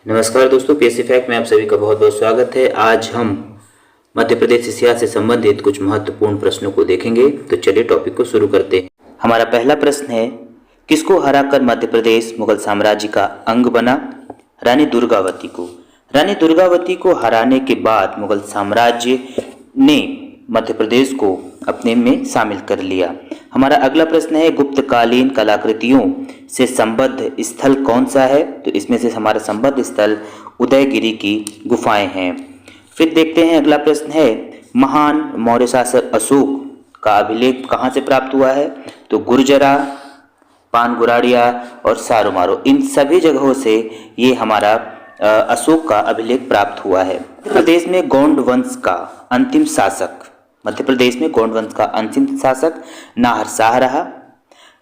नमस्कार दोस्तों, PSC fact में आप सभी का बहुत बहुत स्वागत है। आज हम मध्य प्रदेश इतिहास से संबंधित कुछ महत्वपूर्ण प्रश्नों को देखेंगे। तो चलिए टॉपिक को शुरू करते हैं। हमारा पहला प्रश्न है, किसको हराकर मध्य प्रदेश मुगल साम्राज्य का अंग बना? रानी दुर्गावती को। रानी दुर्गावती को हराने के बाद मुगल साम्राज्य ने मध्य प्रदेश को अपने में शामिल कर लिया। हमारा अगला प्रश्न है, गुप्तकालीन कलाकृतियों से संबद्ध स्थल कौन सा है? तो इसमें से हमारा संबद्ध स्थल उदयगिरी की गुफाएं हैं। फिर देखते हैं, अगला प्रश्न है, महान मौर्य शासक अशोक का अभिलेख कहाँ से प्राप्त हुआ है? तो गुर्जरा, पानगुराड़िया और सारोमारो, इन सभी जगहों से ये हमारा अशोक का अभिलेख प्राप्त हुआ है। मध्य प्रदेश में गौंड वंश का अंतिम शासक नाहरशाह रहा।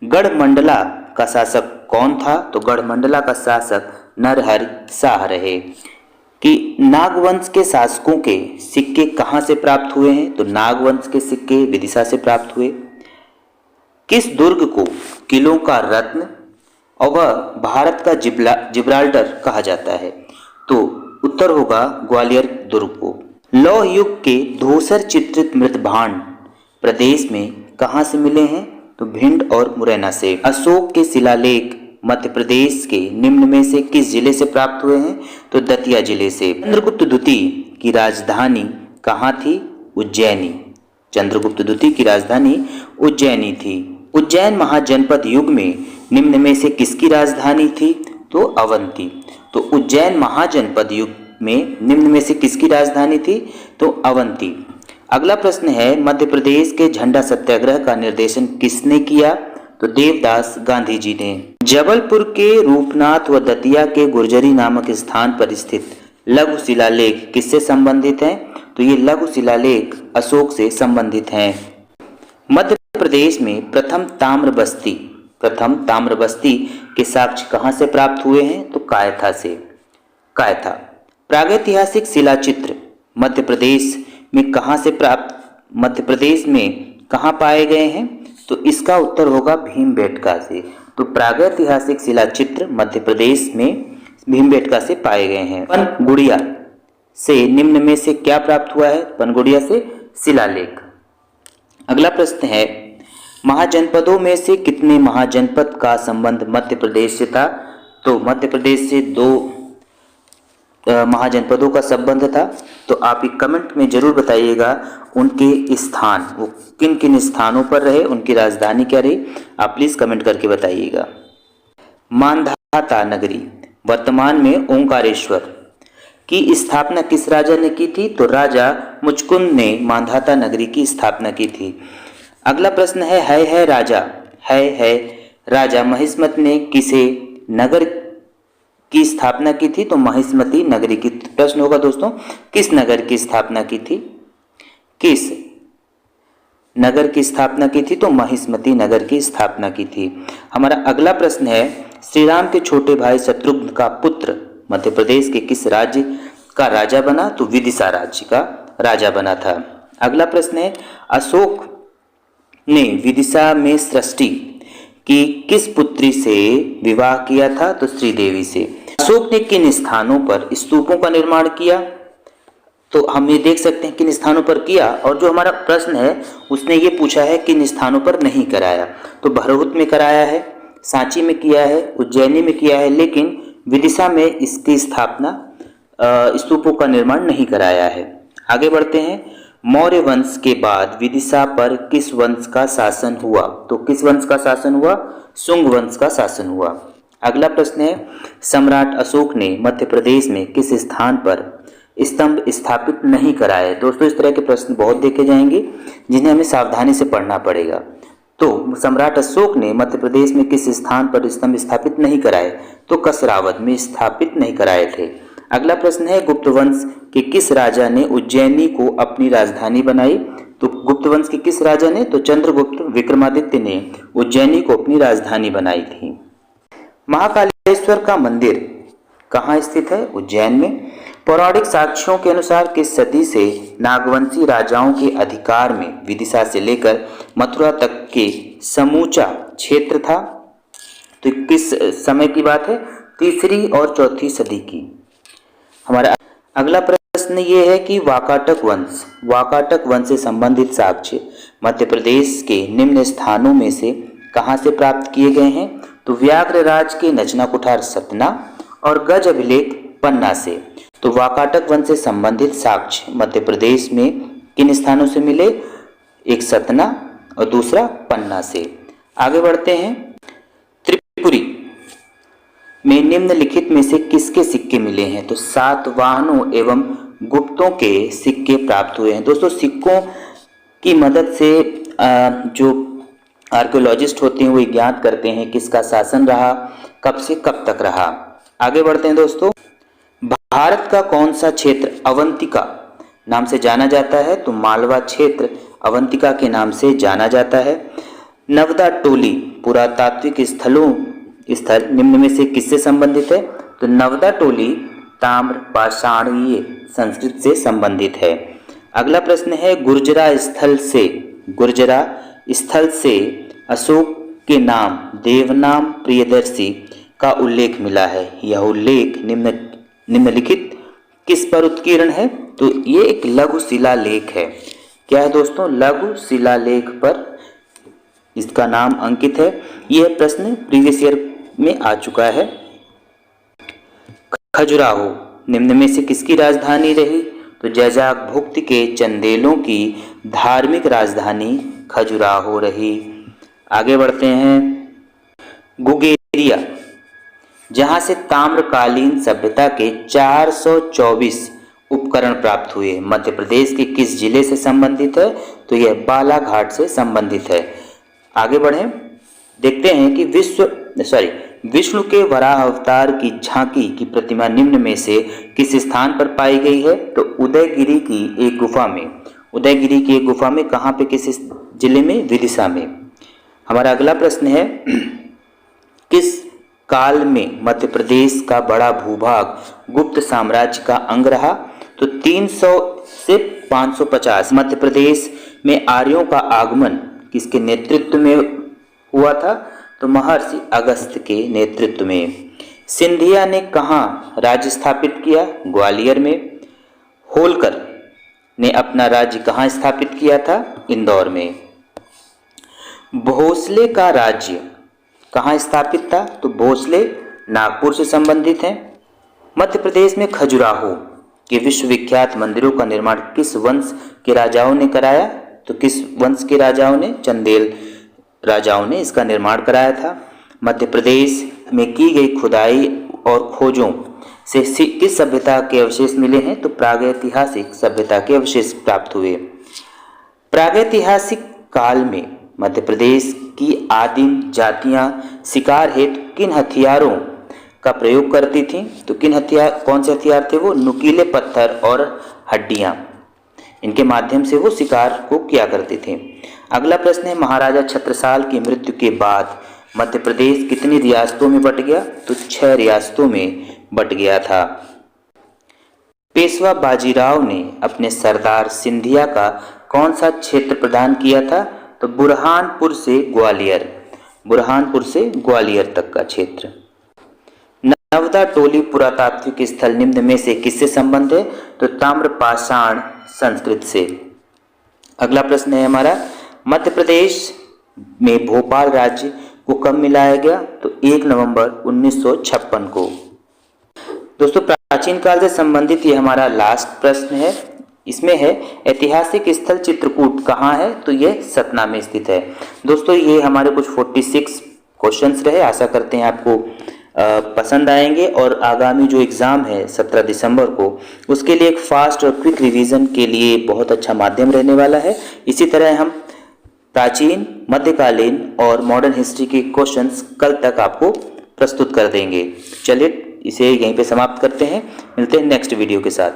गढ़मंडला का शासक कौन था? तो गढ़मंडला का शासक नरहरि शाह रहे। कि नागवंश के शासकों के सिक्के कहाँ से प्राप्त हुए हैं? तो नागवंश के सिक्के विदिशा से प्राप्त हुए। किस दुर्ग को किलों का रत्न और वह भारत का जिब्राल्टर कहा जाता है? तो उत्तर होगा ग्वालियर दुर्ग को। लौह युग के धूसर चित्रित मृत भांड प्रदेश में कहाँ से मिले हैं? तो भिंड और मुरैना से। अशोक के शिलालेख मध्य प्रदेश के निम्न में से किस जिले से प्राप्त हुए हैं? तो दतिया जिले से। चंद्रगुप्त द्वितीय की राजधानी कहाँ थी? उज्जैनी। चंद्रगुप्त द्वितीय की राजधानी उज्जैनी थी। उज्जैन महाजनपद युग में निम्न में से किसकी राजधानी थी? तो अवंती। तो उज्जैन महाजनपद युग में निम्न में से किसकी राजधानी थी? तो अवंती। अगला प्रश्न है, मध्य प्रदेश के झंडा सत्याग्रह का निर्देशन किसने किया? तो देवदास गांधी जी ने। जबलपुर के रूपनाथ व दतिया के गुर्जरी नामक स्थान पर स्थित लघु शिलालेख किससे संबंधित हैं? तो ये लघु शिलालेख अशोक से संबंधित हैं। मध्य प्रदेश में प्रथम ताम्र बस्ती के साक्ष्य कहाँ से प्राप्त हुए हैं? तो कायथा से। कायथा। प्रागैतिहासिक शिलाचित्र मध्य प्रदेश में कहाँ पाए गए हैं? तो इसका उत्तर होगा भीमबेटका से। तो प्रागैतिहासिक शिलाचित्र मध्य प्रदेश में भीमबेटका से पाए गए हैं। पनगुड़िया से निम्न में से क्या प्राप्त हुआ है? पनगुड़िया से शिलालेख। अगला प्रश्न है, महाजनपदों में से कितने महाजनपद का संबंध मध्य प्रदेश से था? तो मध्य प्रदेश से 2 महाजनपदों का संबंध था। तो आप एक कमेंट में जरूर बताइएगा उनके स्थान, वो किन किन स्थानों पर रहे, उनकी राजधानी क्या रही, आप प्लीज कमेंट करके बताइएगा। मांधाता नगरी वर्तमान में ओंकारेश्वर की स्थापना किस राजा ने की थी? तो राजा मुचकुंद ने मांधाता नगरी की स्थापना की थी। अगला प्रश्न है राजा महिष्मत ने किसे नगर की स्थापना की थी? तो महिष्मती नगरी की। प्रश्न होगा दोस्तों, किस नगर की स्थापना की थी? किस नगर की स्थापना की थी? तो महिष्मती नगर की स्थापना की थी। हमारा अगला प्रश्न है, श्री राम के छोटे भाई शत्रुघ्न का पुत्र मध्य प्रदेश के किस राज्य का राजा बना? तो विदिशा राज्य का राजा बना था। अगला प्रश्न है, अशोक ने विदिशा में सृष्टि की किस पुत्री से विवाह किया था? तो श्रीदेवी से। अशोक ने किन स्थानों पर स्तूपों का निर्माण किया? तो हम ये देख सकते हैं किन स्थानों पर किया, और जो हमारा प्रश्न है उसने ये पूछा है किन स्थानों पर नहीं कराया। तो भरहुत में कराया है, सांची में किया है, उज्जैनी में किया है, लेकिन विदिशा में इसकी स्थापना स्तूपों का निर्माण नहीं कराया है। आगे बढ़ते हैं, मौर्य वंश के बाद विदिशा पर किस वंश का शासन हुआ? तो किस वंश का शासन हुआ? शुंग वंश का शासन हुआ। अगला प्रश्न है, सम्राट अशोक ने मध्य प्रदेश में किस स्थान पर स्तंभ स्थापित नहीं कराए? दोस्तों, इस तरह के प्रश्न बहुत देखे जाएंगे जिन्हें हमें सावधानी से पढ़ना पड़ेगा। तो सम्राट अशोक ने मध्य प्रदेश में किस स्थान पर स्तंभ स्थापित नहीं कराए? तो कसरावत में स्थापित नहीं कराए थे। अगला प्रश्न है, गुप्त वंश के किस राजा ने उज्जैनी को अपनी राजधानी बनाई? तो गुप्त वंश के किस राजा ने? तो चंद्रगुप्त विक्रमादित्य ने उज्जैनी को अपनी राजधानी बनाई थी। महाकालेश्वर का मंदिर कहाँ स्थित है? उज्जैन में। पौराणिक साक्ष्यों के अनुसार किस सदी से नागवंशी राजाओं के अधिकार में विदिशा से लेकर मथुरा तक के समूचा क्षेत्र था? तो किस समय की बात है? 3री और 4थी सदी की। हमारा अगला प्रश्न ये है कि वाकाटक वंश से संबंधित साक्ष्य मध्य प्रदेश के निम्न स्थानों में से कहाँ से प्राप्त किए गए हैं? तो व्याघ्रराज के नचना कुठार सतना और गज अभिलेख पन्ना से। तो वाकाटक वंश से संबंधित साक्ष्य मध्य प्रदेश में किन स्थानों से मिले? एक सतना और दूसरा पन्ना से। आगे बढ़ते हैं। त्रिपुरी में निम्नलिखित में से किसके सिक्के मिले हैं? तो सातवाहनों एवं गुप्तों के सिक्के प्राप्त हुए हैं। दोस्तों, सिक्कों की मदद से जो आर्कियोलॉजिस्ट होते हैं वो ज्ञात करते हैं किसका शासन रहा, कब से कब तक रहा। आगे बढ़ते हैं दोस्तों। भारत का कौन सा क्षेत्र अवंतिका नाम से जाना जाता है? तो मालवा क्षेत्र अवंतिका के नाम से जाना जाता है। नवदा टोली पुरातात्विक स्थल निम्न में से किससे संबंधित है? तो नवदा टोली ताम्र पाषाणीय संस्कृति से संबंधित है। अगला प्रश्न है, गुर्जरा स्थल से अशोक के नाम देवनाम प्रियदर्शी का उल्लेख मिला है। यह उल्लेख निम्नलिखित किस पर उत्कीर्ण है? तो ये एक लघु शिलालेख है। क्या है दोस्तों? लघु शिलालेख पर इसका नाम अंकित है। यह प्रश्न प्रीवियस ईयर में आ चुका है। खजुराहो निम्न में से किसकी राजधानी रही? तो जजाकभुक्त के चंदेलों की धार्मिक राजधानी खजुराहो रही। आगे बढ़ते हैं। गुगेरिया, जहां से ताम्रकालीन सभ्यता के 424 उपकरण प्राप्त हुए, मध्य प्रदेश के किस जिले से संबंधित है? तो यह बालाघाट से संबंधित है। आगे बढ़ें, देखते हैं कि विष्णु के वराह अवतार की झांकी की प्रतिमा निम्न में से किस स्थान पर पाई गई है? तो उदयगिरी की एक गुफा में कहाँ पे, किस जिले में? विदिशा में। हमारा अगला प्रश्न है, किस काल में मध्य प्रदेश का बड़ा भूभाग गुप्त साम्राज्य का अंग रहा? तो 300 से 550। मध्य प्रदेश में आर्यों का आगमन किसके नेतृत्व में हुआ था? तो महर्षि अगस्त्य के नेतृत्व में। सिंधिया ने कहाँ राज्य स्थापित किया? ग्वालियर में। होलकर ने अपना राज्य कहाँ स्थापित किया था? इंदौर में। भोसले का राज्य कहाँ स्थापित था? तो भोसले नागपुर से संबंधित हैं। मध्य प्रदेश में खजुराहो के विश्वविख्यात मंदिरों का निर्माण किस वंश के राजाओं ने कराया? तो किस वंश के राजाओं ने? चंदेल राजाओं ने इसका निर्माण कराया था। मध्य प्रदेश में की गई खुदाई और खोजों से किस सभ्यता के अवशेष मिले हैं? तो प्रागैतिहासिक सभ्यता के अवशेष प्राप्त हुए। प्रागैतिहासिक काल में मध्य प्रदेश की आदिम जातियां शिकार हेतु किन हथियारों का प्रयोग करती थीं? तो कौन से हथियार थे वो? नुकीले पत्थर और हड्डियां, इनके माध्यम से वो शिकार को किया करते थे। अगला प्रश्न है, महाराजा छत्रसाल की मृत्यु के बाद मध्य प्रदेश कितनी रियासतों में बट गया? तो 6 रियासतों में बट गया था। पेशवा बाजीराव ने अपने सरदार सिंधिया का कौन सा क्षेत्र प्रदान किया था? तो बुरहानपुर से ग्वालियर तक का क्षेत्र। नवदा टोली पुरातात्विक स्थल निम्न में से किससे संबंध है? तो ताम्रपाषाण संस्कृत से। अगला प्रश्न है हमारा, मध्य प्रदेश में भोपाल राज्य को कब मिलाया गया? तो 1 नवंबर 1956 को। दोस्तों, प्राचीन काल से संबंधित ये हमारा लास्ट प्रश्न है। इसमें है, ऐतिहासिक स्थल चित्रकूट कहाँ है? तो ये सतना में स्थित है। दोस्तों, ये हमारे कुछ 46 क्वेश्चंस रहे। आशा करते हैं आपको पसंद आएंगे और आगामी जो एग्ज़ाम है 17 दिसंबर को, उसके लिए एक फास्ट और क्विक रिवीजन के लिए बहुत अच्छा माध्यम रहने वाला है। इसी तरह हम प्राचीन, मध्यकालीन और मॉडर्न हिस्ट्री के क्वेश्चंस कल तक आपको प्रस्तुत कर देंगे। चलिए इसे यहीं पे समाप्त करते हैं। मिलते हैं नेक्स्ट वीडियो के साथ।